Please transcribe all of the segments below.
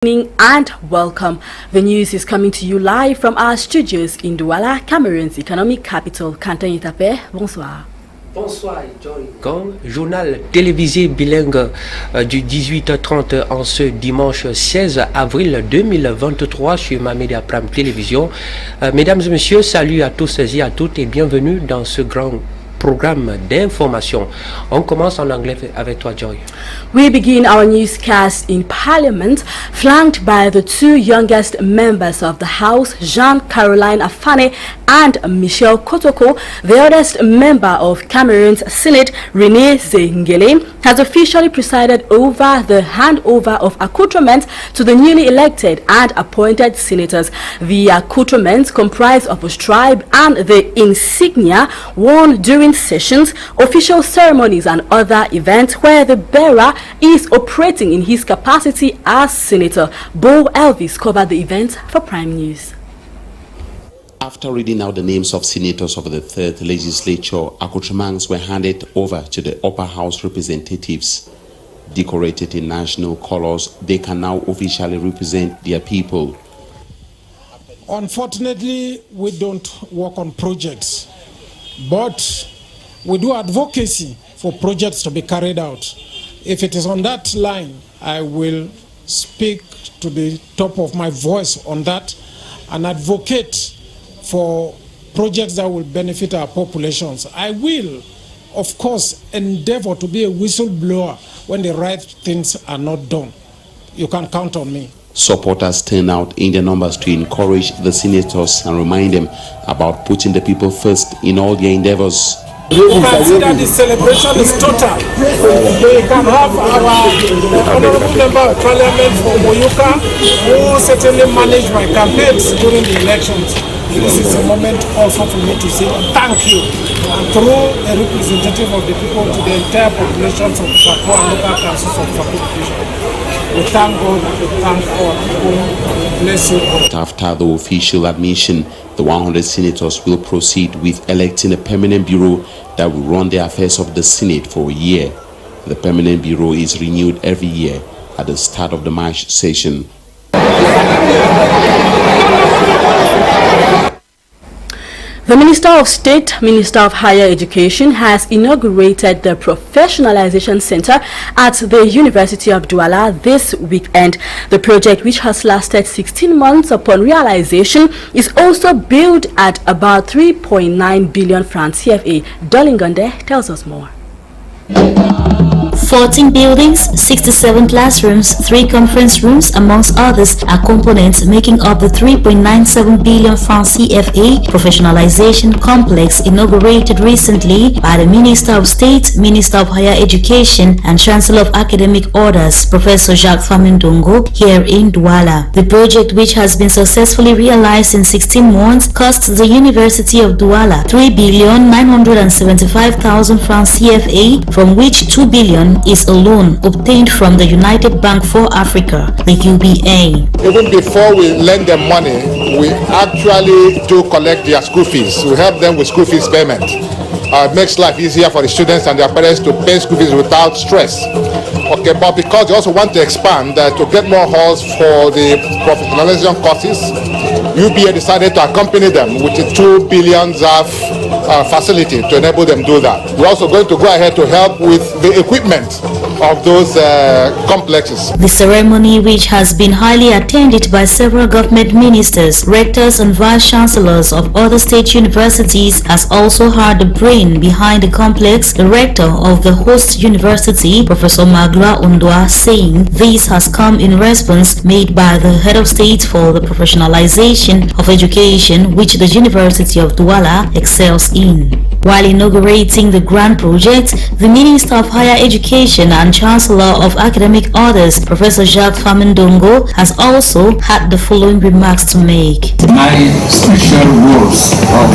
Evening and welcome. The news is coming to you live from our studios in Douala, Cameroon's economic capital. Quentin Itape, bonsoir. Bonsoir, John Ngong, journal télévisé bilingue du 18h30 en ce dimanche 16 avril 2023 sur ma Média Prime Télévision. Mesdames et messieurs, salut à tous et à toutes et bienvenue dans ce grand programme d'information. On commence en anglais avec toi, Joy. We begin our newscast in Parliament, flanked by the two youngest members of the House, Jean-Caroline Afane and Michel Kotoko. The oldest member of Cameroon's Senate, René Zengele, has officially presided over the handover of accoutrements to the newly elected and appointed senators. The accoutrements comprise of a stripe and the insignia worn during sessions, official ceremonies and other events where the bearer is operating in his capacity as senator. Bo Elvis covered the event for Prime News. After reading out the names of senators of the third legislature, accoutrements were handed over to the upper house representatives. Decorated in national colors, they can now officially represent their people. Unfortunately, we don't work on projects, but we do advocacy for projects to be carried out. If it is on that line, I will speak to the top of my voice on that and advocate for projects that will benefit our populations. I will, of course, endeavor to be a whistleblower when the right things are not done. You can count on me. Supporters turn out in their numbers to encourage the senators and remind them about putting the people first in all their endeavors. You can see that the celebration is total. We can have our honorable member of parliament from Moyuka, who certainly managed my campaigns during the elections. This is a moment also for me to say thank you, and through a representative of the people to the entire population of Fako and local councils of Fako division. We thank God and we thank our people. Bless you all. After the official admission, the 100 senators will proceed with electing a permanent bureau that will run the affairs of the Senate for a year. The permanent bureau is renewed every year at the start of the March session. The Minister of State, Minister of Higher Education, has inaugurated the Professionalization Center at the University of Douala this weekend. The project, which has lasted 16 months upon realization, is also billed at about 3.9 billion francs CFA. Dolingonde tells us more. 14 buildings, 67 classrooms, 3 conference rooms, amongst others, are components making up the 3.97 billion francs CFA professionalization complex inaugurated recently by the Minister of State, Minister of Higher Education, and Chancellor of Academic Orders, Professor Jacques Famindongo, here in Douala. The project, which has been successfully realized in 16 months, cost the University of Douala 3,975,000 francs CFA, from which 2 billion is a loan obtained from the United Bank for Africa, the UBA. Even before we lend them money, we actually do collect their school fees. We help them with school fees payment. It makes life easier for the students and their parents to pay school fees without stress. Okay, but because they also want to expand to get more halls for the professionalization courses, UBA decided to accompany them with a 2 billion facility to enable them do that. We're also going to go ahead to help with the equipment of those complexes. The ceremony, which has been highly attended by several government ministers, rectors and vice chancellors of other state universities, has also had the brain behind the complex, the rector of the host university, Professor Magloire Ondwa, saying this has come in response made by the head of state for the professionalization of education, which the University of Douala excels in. While inaugurating the grand project, the Minister of Higher Education and Chancellor of Academic Orders, Professor Jacques Famindongo, has also had the following remarks to make. My special words of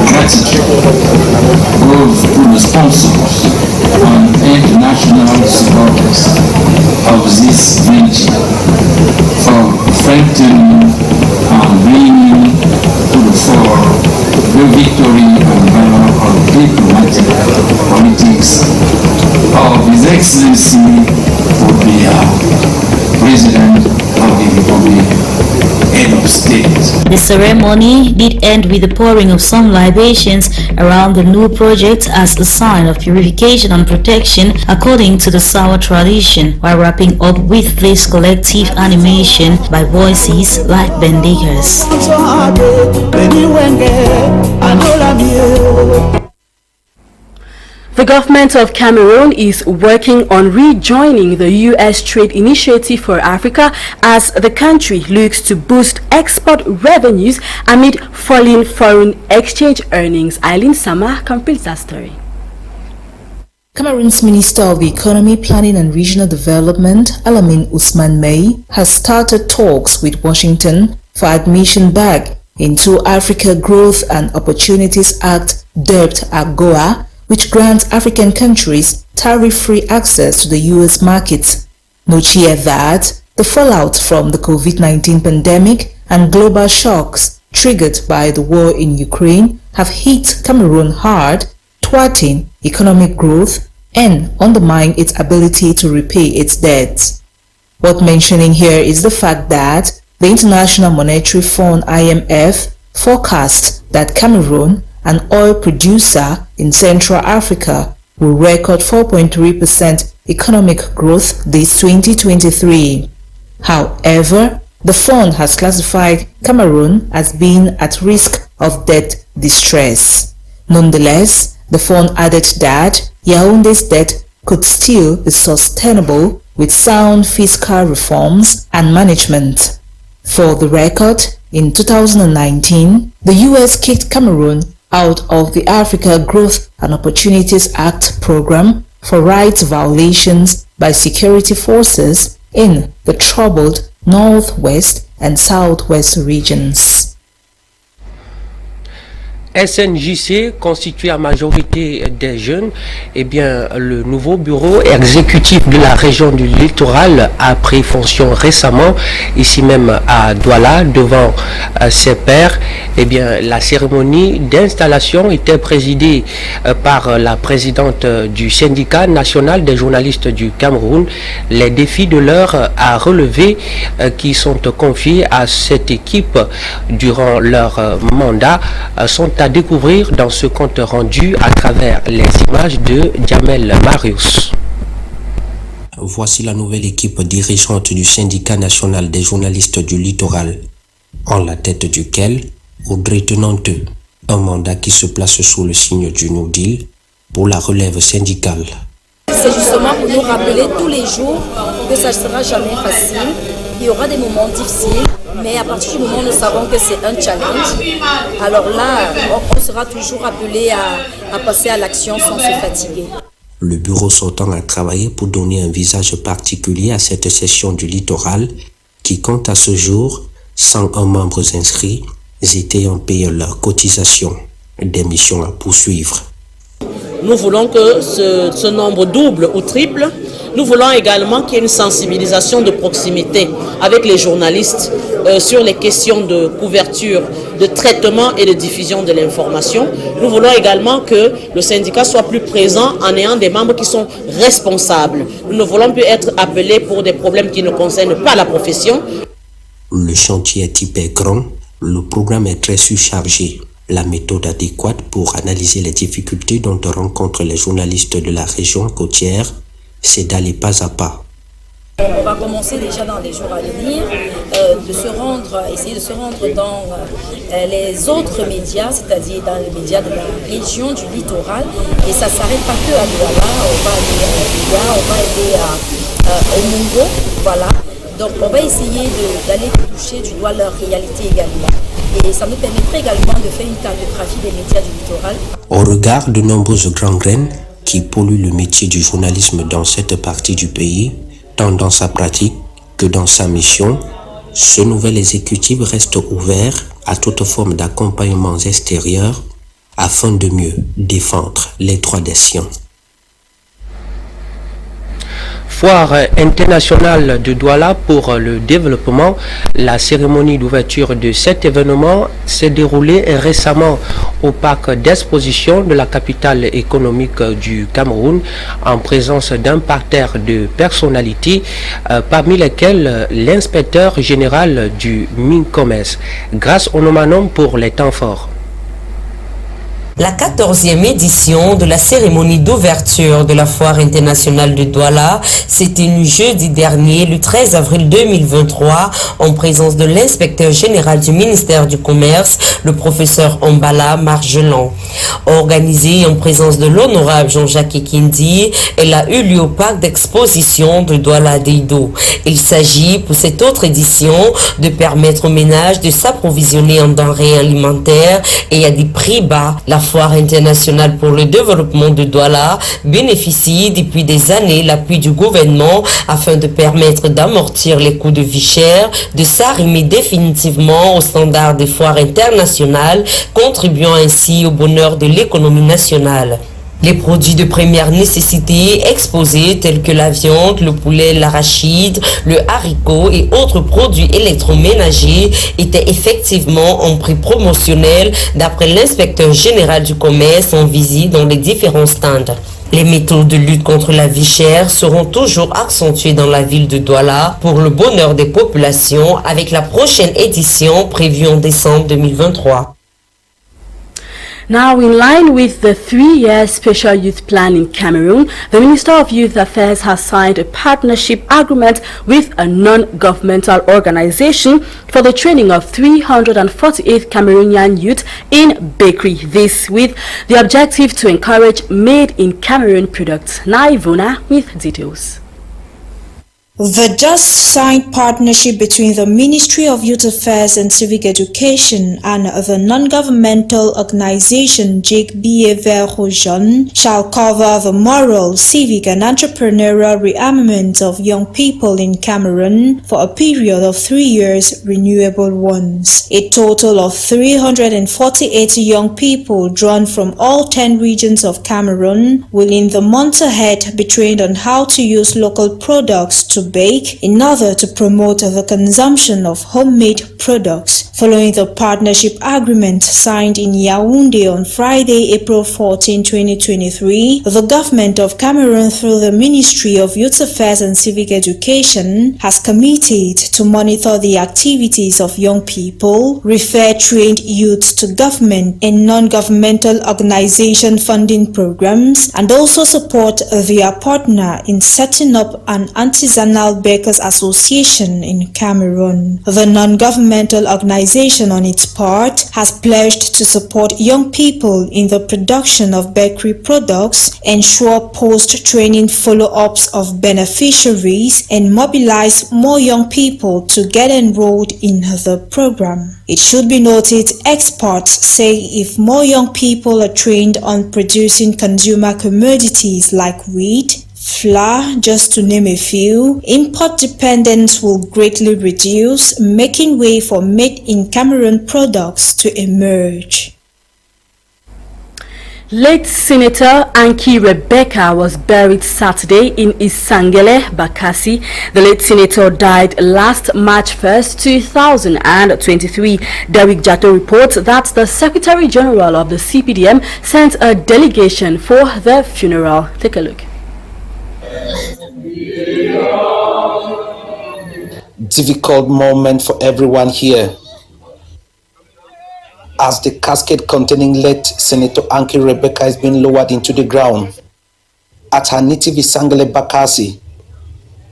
gratitude goes to the sponsors and international supporters of this venture for strengthening and bringing to the fore the victory and valor of diplomatic politics of His Excellency President of the The ceremony did end with the pouring of some libations around the new project as a sign of purification and protection according to the Sawa tradition, while wrapping up with this collective animation by voices like bendiggers. The government of Cameroon is working on rejoining the U.S. Trade Initiative for Africa as the country looks to boost export revenues amid falling foreign exchange earnings. Eileen Sama completes that story. Cameroon's Minister of Economy, Planning and Regional Development, Alamin Ousmane May, has started talks with Washington for admission back into Africa Growth and Opportunities Act dubbed AGOA, which grants African countries tariff-free access to the U.S. market. Note here that the fallout from the COVID-19 pandemic and global shocks triggered by the war in Ukraine have hit Cameroon hard, thwarting economic growth and undermining its ability to repay its debts. Worth mentioning here is the fact that the International Monetary Fund (IMF) forecast that Cameroon, an oil producer in Central Africa, will record 4.3% economic growth this 2023. However, the fund has classified Cameroon as being at risk of debt distress. Nonetheless, the fund added that Yaoundé's debt could still be sustainable with sound fiscal reforms and management. For the record, in 2019, the U.S. kicked Cameroon out of the Africa Growth and Opportunities Act program for rights violations by security forces in the troubled Northwest and Southwest regions. SNJC, constitué en majorité des jeunes, eh bien, le nouveau bureau exécutif de la région du littoral a pris fonction récemment, ici même à Douala, devant ses pairs. Eh bien, la cérémonie d'installation était présidée par la présidente du syndicat national des journalistes du Cameroun. Les défis de l'heure à relever qui sont confiés à cette équipe durant leur mandat sont à découvrir dans ce compte rendu à travers les images de Jamel Marius. Voici la nouvelle équipe dirigeante du syndicat national des journalistes du littoral, en la tête duquel Audrey Tenanteux, un mandat qui se place sous le signe du New Deal pour la relève syndicale. C'est justement pour nous rappeler tous les jours que ça ne sera jamais facile. Il y aura des moments difficiles, mais à partir du moment où nous savons que c'est un challenge, alors là, on sera toujours appelé à passer à l'action sans se fatiguer. Le bureau sortant a travaillé pour donner un visage particulier à cette session du littoral qui compte à ce jour 101 membres inscrits et ayant payé leur cotisation. Des missions à poursuivre. Nous voulons que ce nombre double ou triple. Nous voulons également qu'il y ait une sensibilisation de proximité avec les journalistes sur les questions de couverture, de traitement et de diffusion de l'information. Nous voulons également que le syndicat soit plus présent en ayant des membres qui sont responsables. Nous ne voulons plus être appelés pour des problèmes qui ne concernent pas la profession. Le chantier est hyper grand, le programme est très surchargé. La méthode adéquate pour analyser les difficultés dont rencontrent les journalistes de la région côtière, c'est d'aller pas à pas. On va commencer déjà dans les jours à venir, essayer de se rendre dans les autres médias, c'est-à-dire dans les médias de la région du littoral. Et ça ne s'arrête pas que à Douala, on va aller à Douala, on va aller au Mongo, voilà. Donc on va essayer d'aller toucher du doigt leur réalité également. Et ça nous permettrait également de faire une cartographie des médias du littoral. Au regard de nombreuses gangrènes qui polluent le métier du journalisme dans cette partie du pays, tant dans sa pratique que dans sa mission, ce nouvel exécutif reste ouvert à toute forme d'accompagnement extérieur afin de mieux défendre les droits des siens. Foire internationale de Douala pour le développement. La cérémonie d'ouverture de cet événement s'est déroulée récemment au parc d'exposition de la capitale économique du Cameroun en présence d'un parterre de personnalités parmi lesquelles l'inspecteur général du Mines-Commerce. Grâce au nomanom pour les temps forts. La 14e édition de la cérémonie d'ouverture de la Foire internationale de Douala s'est tenue jeudi dernier, le 13 avril 2023, en présence de l'inspecteur général du ministère du Commerce, le professeur Mbala Margelan. Organisée en présence de l'honorable Jean-Jacques Ekindi, elle a eu lieu au parc d'exposition de Douala-Deido. Il s'agit pour cette autre édition de permettre aux ménages de s'approvisionner en denrées alimentaires et à des prix bas. La Foire internationale pour le développement de Douala bénéficie depuis des années l'appui du gouvernement afin de permettre d'amortir les coûts de vie chers, de s'arrimer définitivement aux standards des foires internationales, contribuant ainsi au bonheur de l'économie nationale. Les produits de première nécessité exposés tels que la viande, le poulet, l'arachide, le haricot et autres produits électroménagers étaient effectivement en prix promotionnel d'après l'inspecteur général du commerce en visite dans les différents stands. Les méthodes de lutte contre la vie chère seront toujours accentuées dans la ville de Douala pour le bonheur des populations avec la prochaine édition prévue en décembre 2023. Now, in line with the 3-year Special Youth Plan in Cameroon, the Minister of Youth Affairs has signed a partnership agreement with a non-governmental organization for the training of 348 Cameroonian youth in bakery. This with the objective to encourage made-in-Cameroon products. Now, Ivona with details. The just-signed partnership between the Ministry of Youth Affairs and Civic Education and the non-governmental organization JIC Biever shall cover the moral, civic and entrepreneurial rearmament of young people in Cameroon for a period of 3 years, renewable once. A total of 348 young people drawn from all 10 regions of Cameroon will in the months ahead be trained on how to use local products to bake in order to promote the consumption of homemade products. Following the partnership agreement signed in Yaoundé on Friday, April 14, 2023, the government of Cameroon through the Ministry of Youth Affairs and Civic Education has committed to monitor the activities of young people, refer trained youth to government and non-governmental organization funding programs, and also support their partner in setting up an artisanal Bakers Association in Cameroon. The non-governmental organization on its part has pledged to support young people in the production of bakery products, ensure post-training follow-ups of beneficiaries, and mobilize more young people to get enrolled in the program. It should be noted, experts say if more young people are trained on producing consumer commodities like wheat, flour, just to name a few, import dependence will greatly reduce, making way for made-in-Cameroon products to emerge. Late Senator Anki Rebecca was buried Saturday in Isangele, Bakassi. The late senator died last March 1st, 2023. Derek Jato reports that the Secretary General of the CPDM sent a delegation for the funeral. Take a look. Difficult moment for everyone here, as the casket containing late Senator Anki Rebecca is being lowered into the ground at her native Isangele Bakassi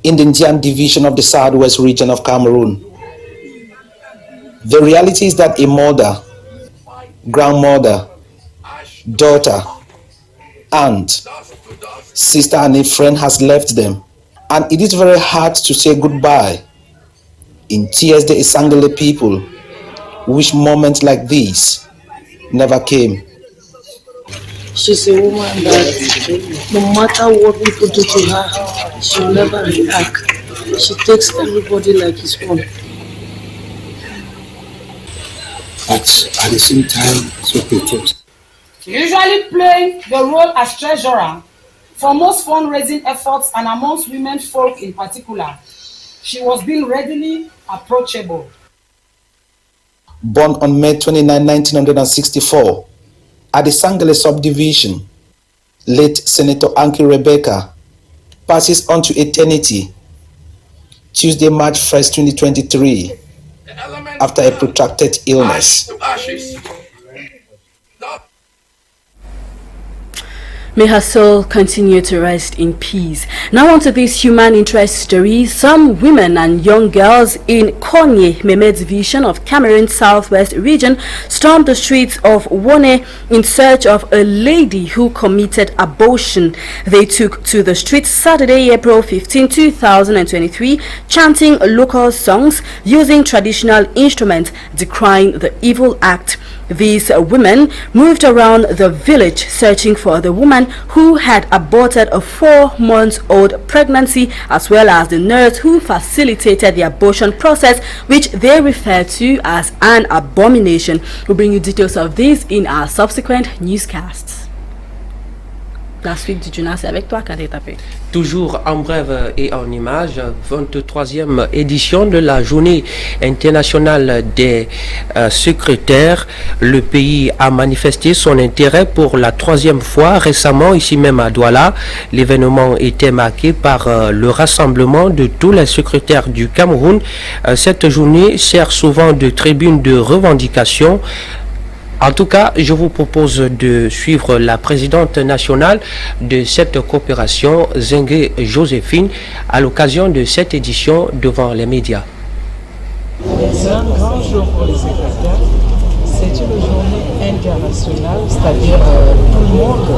in the Ndian division of the Southwest region of Cameroon. The reality is that a mother, grandmother, daughter, aunt, sister and a friend has left them, and it is very hard to say goodbye. In tears, the Isangele people wish moments like this never came. She's a woman that no matter what people do to her, she'll never react. She takes everybody like his own. But at the same time, so patriotic. She usually played the role as treasurer for most fundraising efforts and amongst women folk in particular. She was being readily approachable. Born on May 29, 1964, at the Sangale subdivision, late Senator Anki Rebecca passes on to eternity Tuesday, March 1st, 2023, after a protracted illness. May her soul continue to rest in peace. Now on to this human interest story. Some women and young girls in Konye, Meme division of Cameroon Southwest region stormed the streets of Wone in search of a lady who committed abortion. They took to the streets Saturday, April 15, 2023, chanting local songs, using traditional instruments, decrying the evil act. These women moved around the village searching for the woman who had aborted a 4-month-old pregnancy, as well as the nurse who facilitated the abortion process, which they refer to as an abomination. We'll bring you details of this in our subsequent newscasts. La suite du journal, c'est avec toi, Kadé Tapé. Toujours en brève et en images, 23e édition de la journée internationale des secrétaires. Le pays a manifesté son intérêt pour la 3e fois récemment, ici même à Douala. L'événement était marqué par le rassemblement de tous les secrétaires du Cameroun. Cette journée sert souvent de tribune de revendication. En tout cas, je vous propose de suivre la présidente nationale de cette coopération, Zengue Joséphine, à l'occasion de cette édition devant les médias. C'est un grand jour pour les secrétaires. C'est une journée internationale, c'est-à-dire tout le monde,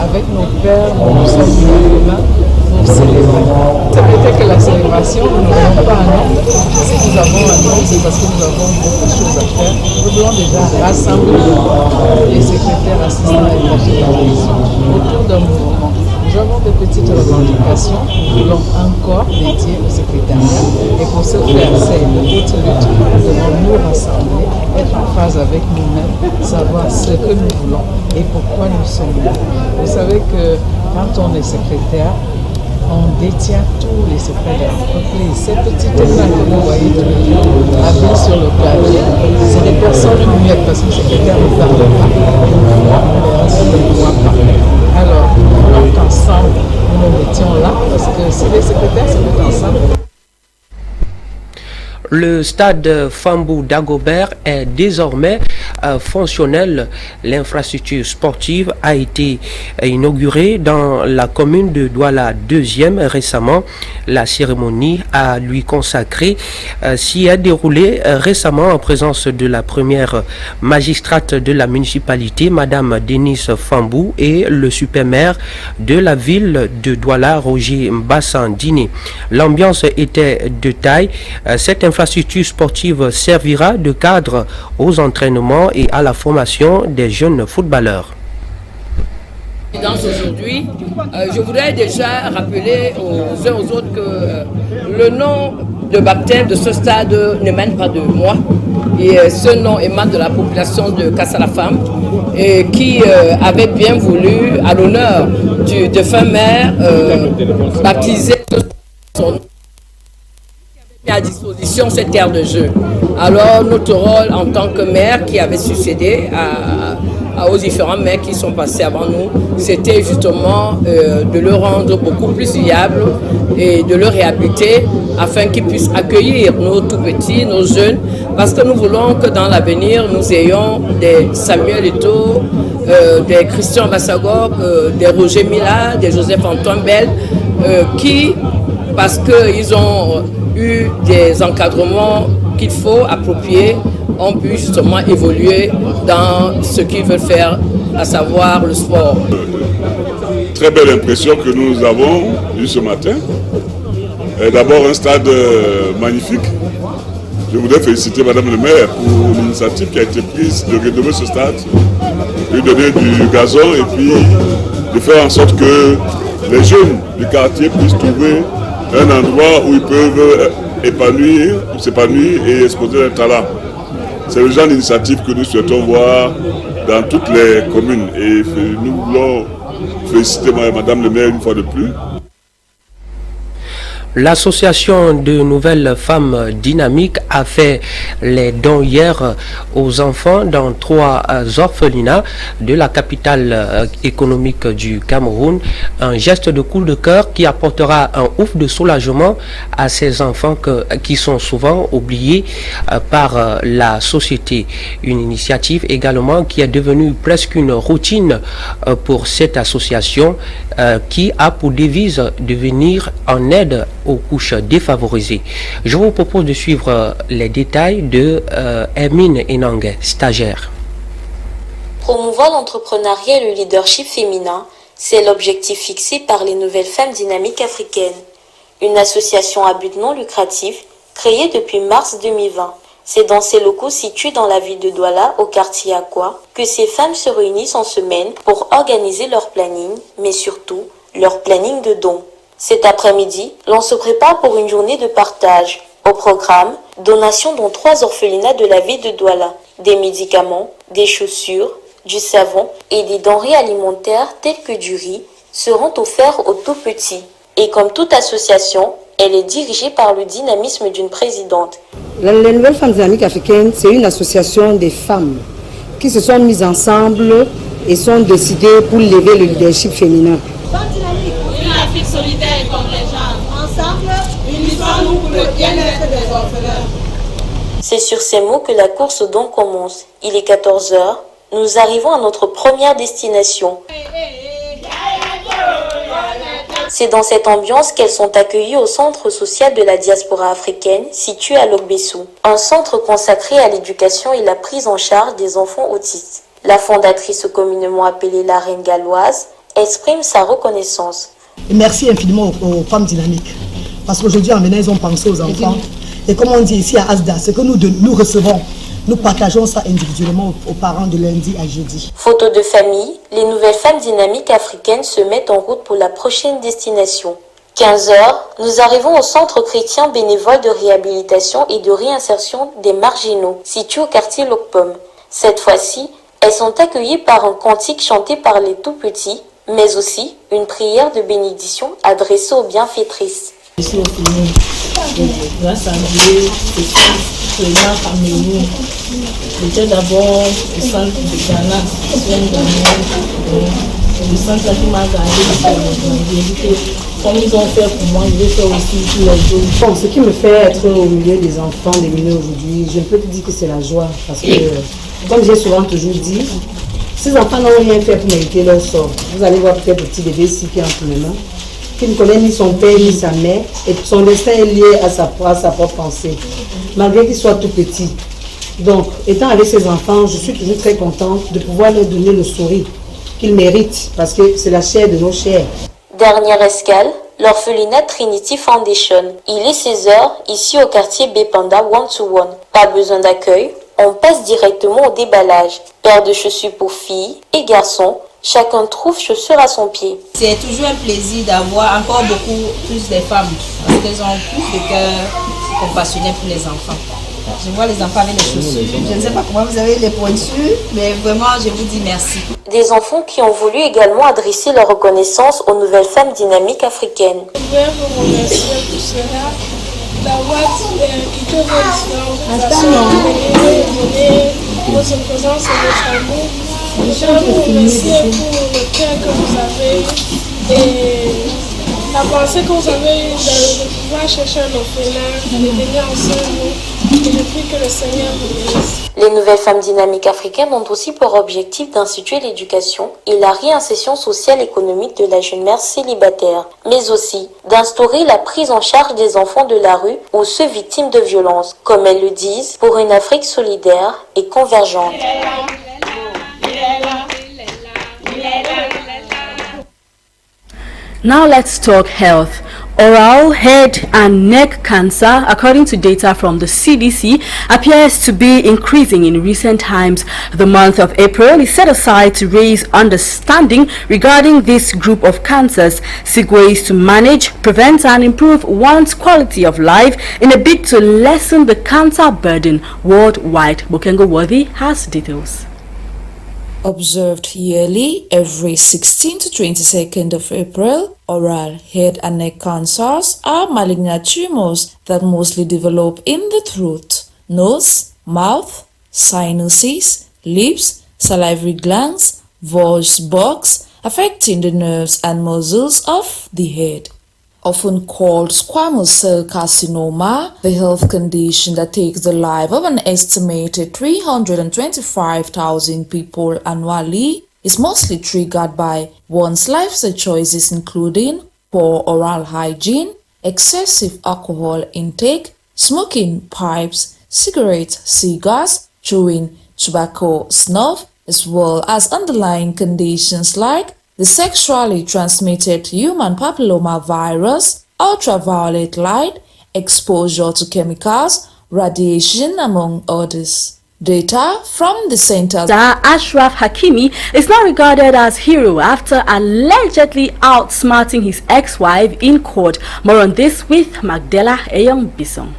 avec nos pères, nous sommes humains pour célébrer. C'est peut-être que la célébration, nous n'avons pas un nom. Si nous avons un nom, c'est parce que nous avons beaucoup de choses à faire. Nous voulons déjà rassembler les secrétaires assistants et coordinateurs autour d'un mouvement. Nous avons des petites revendications, nous voulons encore dédier au secrétariat. Et pour ce faire, c'est une haute lutte. Nous devons nous rassembler, être en phase avec nous-mêmes, savoir ce que nous voulons et pourquoi nous sommes là. Vous savez que quand on est secrétaire, on détient tous les secrets de l'entreprise. Ces petites mains que vous voyez tous les jours, habillées sur le clavier, c'est des personnes muettes parce que le secrétaire ne parle pas. On ne voit pas. Alors, nous voulons qu'ensemble, nous nous mettions là, parce que si les secrétaires se mettent ensemble. Le stade Fambou d'Agobert est désormais fonctionnel. L'infrastructure sportive a été inaugurée dans la commune de Douala 2e récemment. La cérémonie à lui consacrée s'y est déroulée récemment en présence de la première magistrate de la municipalité, Madame Denise Fambou, et le super-maire de la ville de Douala, Roger Mbassandini. L'ambiance était de taille. Cette infrastructure sportive servira de cadre aux entraînements et à la formation des jeunes footballeurs. Aujourd'hui, je voudrais déjà rappeler aux uns aux autres que le nom de baptême de ce stade n'émane pas de moi. Et ce nom émane de la population de Kassalafam et qui avait bien voulu, à l'honneur du défunt maire, baptiser son nom à disposition cette terre de jeu. Alors notre rôle en tant que maire qui avait succédé aux différents maires qui sont passés avant nous, c'était justement de le rendre beaucoup plus viable et de le réhabiliter afin qu'ils puissent accueillir nos tout petits, nos jeunes, parce que nous voulons que dans l'avenir nous ayons des Samuel Eto'o, des Christian Bassagor, des Roger Mila, des Joseph Antoine Bell, qui, parce qu'ils ont eu des encadrements qu'il faut approprier, ont pu justement évoluer dans ce qu'ils veulent faire, à savoir le sport. Très belle impression que nous avons eue ce matin. D'abord un stade magnifique. Je voudrais féliciter Madame le maire pour l'initiative qui a été prise de rénover ce stade, de donner du gazon et puis de faire en sorte que les jeunes du quartier puissent trouver un endroit où ils peuvent s'épanouir et exposer leur talent. C'est le genre d'initiative que nous souhaitons voir dans toutes les communes et nous voulons féliciter Madame le maire une fois de plus. L'association de nouvelles femmes dynamiques a fait les dons hier aux enfants dans 3 orphelinats de la capitale économique du Cameroun. Un geste de coup de cœur qui apportera un ouf de soulagement à ces enfants qui sont souvent oubliés par la société. Une initiative également qui est devenue presque une routine pour cette association qui a pour devise de venir en aide aux couches défavorisées. Je vous propose de suivre les détails de Hermine et Ngong, stagiaire. Promouvoir l'entrepreneuriat et le leadership féminin, c'est l'objectif fixé par les nouvelles femmes dynamiques africaines. Une association à but non lucratif créée depuis mars 2020. C'est dans ces locaux situés dans la ville de Douala, au quartier Aqua, que ces femmes se réunissent en semaine pour organiser leur planning, mais surtout leur planning de dons. Cet après-midi, l'on se prépare pour une journée de partage. Au programme, donation dans 3 orphelinats de la ville de Douala, des médicaments, des chaussures, du savon et des denrées alimentaires telles que du riz seront offerts aux tout petits. Et comme toute association, elle est dirigée par le dynamisme d'une présidente. Les Nouvelles Femmes Dynamiques Africaines, c'est une association des femmes qui se sont mises ensemble et sont décidées pour lever le leadership féminin. Une Afrique solidaire comme les gens. Ensemble, unissons-nous pour le bien-être des orphelins. C'est sur ces mots que la course aux dons commence. Il est 14 h. Nous arrivons à notre première destination. C'est dans cette ambiance qu'elles sont accueillies au centre social de la diaspora africaine, situé à Logbessou, un centre consacré à l'éducation et la prise en charge des enfants autistes. La fondatrice, communément appelée la Reine Galloise, exprime sa reconnaissance. Et merci infiniment aux femmes dynamiques, parce qu'aujourd'hui en venant, ils ont pensé aux enfants. Et comme on dit ici à Asda, ce que nous recevons, nous partageons ça individuellement aux parents de lundi à jeudi. Photo de famille, les nouvelles femmes dynamiques africaines se mettent en route pour la prochaine destination. 15 h, nous arrivons au centre chrétien bénévole de réhabilitation et de réinsertion des marginaux, situé au quartier Lokpom. Cette fois-ci, elles sont accueillies par un cantique chanté par les tout-petits, mais aussi une prière de bénédiction adressée aux bienfaitrices. Ici au Féminin, grâce à Dieu, c'est vraiment Cameroun. J'étais d'abord au centre de Ghana, le centre qui m'a gardé, j'ai dit que comme ils ont fait pour moi, je vais faire aussi tous les jours. Bon, ce qui me fait être au milieu des enfants, des mineurs aujourd'hui, je ne peux plus dire que c'est la joie, parce que, comme j'ai souvent toujours dit, ces enfants n'ont rien fait pour mériter leur sort. Vous allez voir peut-être le petit bébé ici qui est entre mes mains, qui ne connaît ni son père ni sa mère, et son destin est lié à sa propre pensée, malgré qu'il soit tout petit. Donc, étant avec ces enfants, je suis toujours très contente de pouvoir leur donner le sourire qu'ils méritent, parce que c'est la chair de nos chairs. Dernière escale, l'orphelinat Trinity Foundation. Il est 16 h, ici au quartier Bepanda One to One. Pas besoin d'accueil, on passe directement au déballage. Paire de chaussures pour filles et garçons, chacun trouve chaussures à son pied. C'est toujours un plaisir d'avoir encore beaucoup plus de femmes, parce qu'elles ont plus de cœur compassionné pour les enfants. Je vois les enfants avec les chaussures. Je ne sais pas comment vous avez les pointures, mais vraiment, je vous dis merci. Des enfants qui ont voulu également adresser leur reconnaissance aux nouvelles femmes dynamiques africaines. Je voudrais vous remercier pour cela, d'avoir quitté vos différentes donner votre présence et votre amour. Je voudrais vous remercier pour le cœur que vous avez et la pensée que vous avez de pouvoir chercher un orphelin, de venir ensemble. Et je prie que le Seigneur vous bénisse. Les nouvelles femmes dynamiques africaines ont aussi pour objectif d'instituer l'éducation et la réinsertion sociale et économique de la jeune mère célibataire, mais aussi d'instaurer la prise en charge des enfants de la rue ou ceux victimes de violences, comme elles le disent, pour une Afrique solidaire et convergente. Now let's talk health. Oral, head and neck cancer, according to data from the CDC, appears to be increasing in recent times. The month of April is set aside to raise understanding regarding this group of cancers, seek ways to manage, prevent and improve one's quality of life in a bid to lessen the cancer burden worldwide. Bokengo Worthy has details. Observed yearly every 16th to 22nd of April, oral, head and neck cancers are malignant tumors that mostly develop in the throat, nose, mouth, sinuses, lips, salivary glands, voice box, affecting the nerves and muscles of the head. Often called squamous cell carcinoma, the health condition that takes the life of an estimated 325,000 people annually is mostly triggered by one's lifestyle choices including poor oral hygiene, excessive alcohol intake, smoking pipes, cigarettes, cigars, chewing tobacco, snuff, as well as underlying conditions like the sexually transmitted human papilloma virus, ultraviolet light, exposure to chemicals, radiation, among others. Data from the center. Ashraf Hakimi is now regarded as hero after allegedly outsmarting his ex-wife in court. More on this with Magdala Eyong Bisong.